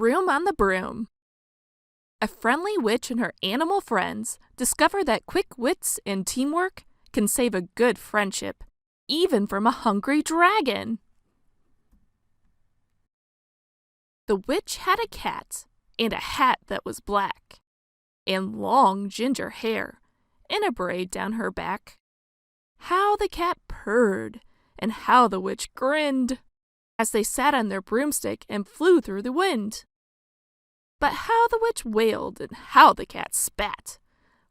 Room on the Broom. A friendly witch and her animal friends discover that quick wits and teamwork can save a good friendship, even from a hungry dragon. The witch had a cat and a hat that was black, and long ginger hair and a braid down her back. How the cat purred, and how the witch grinned, as they sat on their broomstick and flew through the wind. But how the witch wailed, and how the cat spat,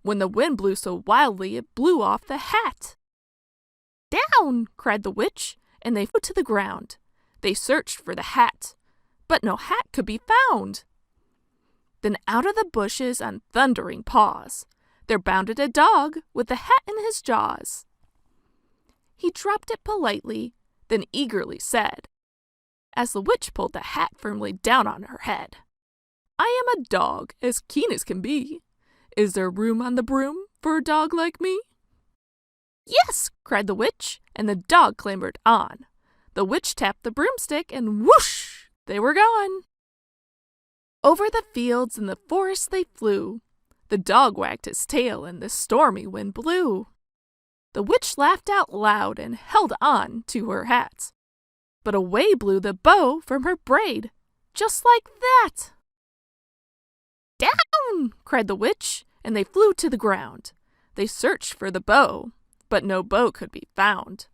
when the wind blew so wildly it blew off the hat. "Down!" cried the witch, and they flew to the ground. They searched for the hat, but no hat could be found. Then out of the bushes on thundering paws, there bounded a dog with the hat in his jaws. He dropped it politely, then eagerly said, as the witch pulled the hat firmly down on her head, "I am a dog as keen as can be. Is there room on the broom for a dog like me?" "Yes!" cried the witch, and the dog clambered on. The witch tapped the broomstick, and whoosh! They were gone. Over the fields and the forest they flew. The dog wagged his tail, and the stormy wind blew. The witch laughed out loud and held on to her hat. But away blew the bow from her braid, just like that. "Down!" cried the witch, and they flew to the ground. They searched for the bow, but no bow could be found.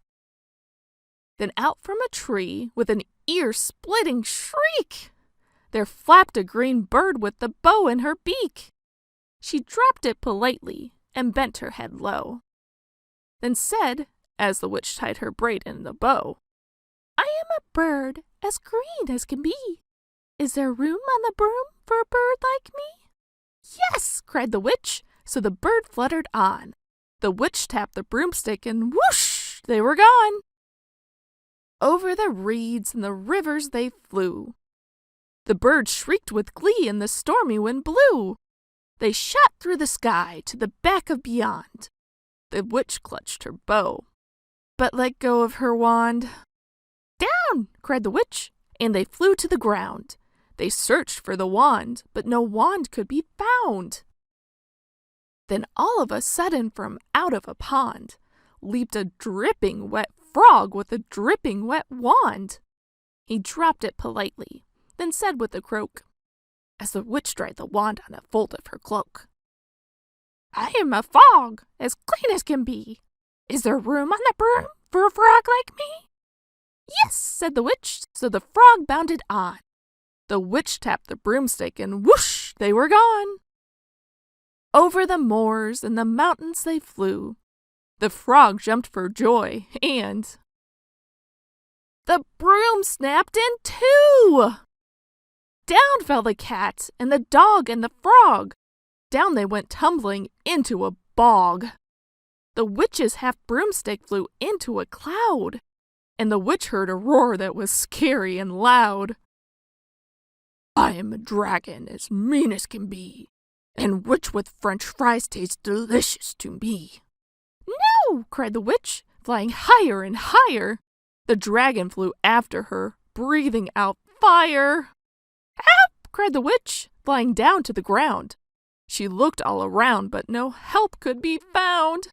Then out from a tree, with an ear-splitting shriek, there flapped a green bird with the bow in her beak. She dropped it politely and bent her head low, then said, as the witch tied her braid in the bow, "I am a bird as green as can be. Is there room on the broom for a bird like me?" "Yes!" cried the witch, so the bird fluttered on. The witch tapped the broomstick, and whoosh! They were gone. Over the reeds and the rivers they flew. The bird shrieked with glee, and the stormy wind blew. They shot through the sky to the back of beyond. The witch clutched her bow, but let go of her wand. "Down!" cried the witch, and they flew to the ground. They searched for the wand, but no wand could be found. Then all of a sudden from out of a pond leaped a dripping wet frog with a dripping wet wand. He dropped it politely, then said with a croak, as the witch dried the wand on a fold of her cloak, "I am a frog as clean as can be. Is there room on the broom for a frog like me?" "Yes!" said the witch, so the frog bounded on. The witch tapped the broomstick, and whoosh! They were gone. Over the moors and the mountains they flew. The frog jumped for joy, and the broom snapped in two! Down fell the cat and the dog and the frog. Down they went tumbling into a bog. The witch's half broomstick flew into a cloud, and the witch heard a roar that was scary and loud. "I am a dragon as mean as can be, and witch with French fries tastes delicious to me." "No!" cried the witch, flying higher and higher. The dragon flew after her, breathing out fire. "Help!" cried the witch, flying down to the ground. She looked all around, but no help could be found.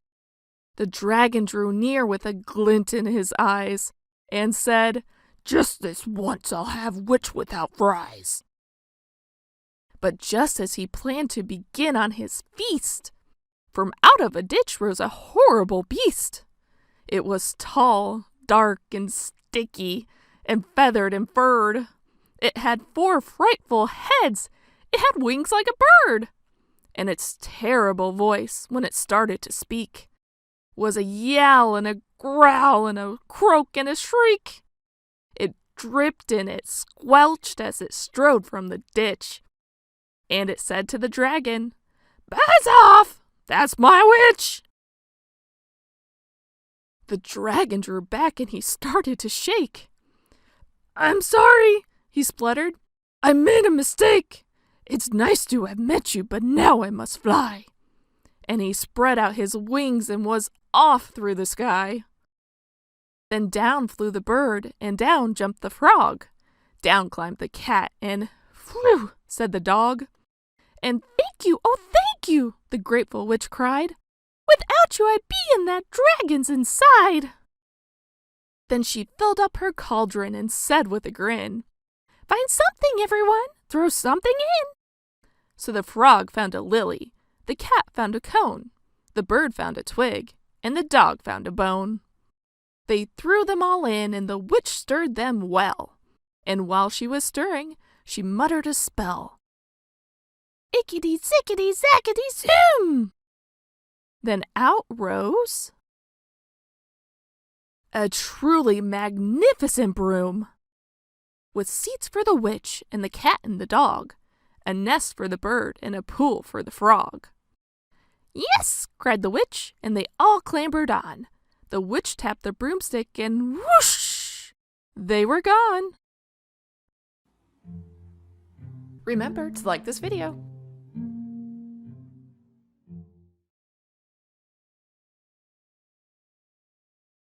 The dragon drew near with a glint in his eyes, and said, "Just this once I'll have witch without fries." But just as he planned to begin on his feast, from out of a ditch rose a horrible beast. It was tall, dark, and sticky, and feathered and furred. It had 4 frightful heads. It had wings like a bird. And its terrible voice, when it started to speak, was a yell and a growl and a croak and a shriek. It dripped and it squelched as it strode from the ditch. And it said to the dragon, "Buzz off! That's my witch!" The dragon drew back and he started to shake. "I'm sorry," he spluttered. "I made a mistake. It's nice to have met you, but now I must fly." And he spread out his wings and was off through the sky. Then down flew the bird, and down jumped the frog. Down climbed the cat, and "Phew," said the dog. "And thank you, oh thank you," the grateful witch cried. "Without you I'd be in that dragon's inside." Then she filled up her cauldron and said with a grin, "Find something, everyone, throw something in." So the frog found a lily, the cat found a cone, the bird found a twig, and the dog found a bone. They threw them all in, and the witch stirred them well. And while she was stirring, she muttered a spell. "Ickety zickety zackety zoom!" Then out rose a truly magnificent broom, with seats for the witch and the cat and the dog, a nest for the bird and a pool for the frog. "Yes!" cried the witch, and they all clambered on. The witch tapped the broomstick and whoosh! They were gone. Remember to like this video